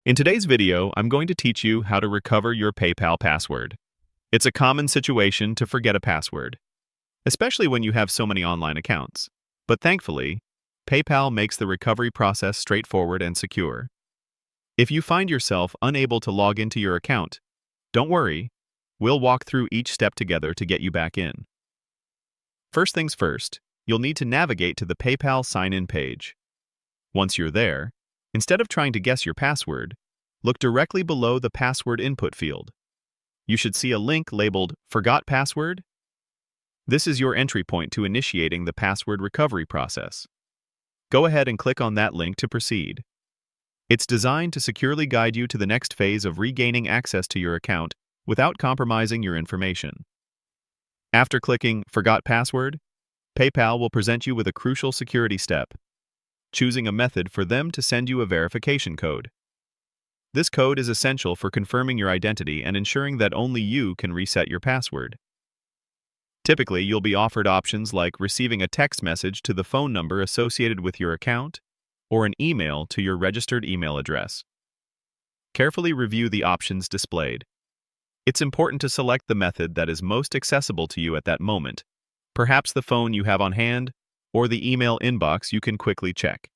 In today's video, I'm going to teach you how to recover your PayPal password. It's a common situation to forget a password, especially when you have so many online accounts. But thankfully, PayPal makes the recovery process straightforward and secure. If you find yourself unable to log into your account, don't worry, we'll walk through each step together to get you back in. First things first, you'll need to navigate to the PayPal sign-in page. Once you're there, instead of trying to guess your password, look directly below the password input field. You should see a link labeled Forgot Password. This is your entry point to initiating the password recovery process. Go ahead and click on that link to proceed. It's designed to securely guide you to the next phase of regaining access to your account without compromising your information. After clicking Forgot Password, PayPal will present you with a crucial security step, choosing a method for them to send you a verification code. This code is essential for confirming your identity and ensuring that only you can reset your password. Typically, you'll be offered options like receiving a text message to the phone number associated with your account or an email to your registered email address. Carefully review the options displayed. It's important to select the method that is most accessible to you at that moment, perhaps the phone you have on hand or the email inbox you can quickly check.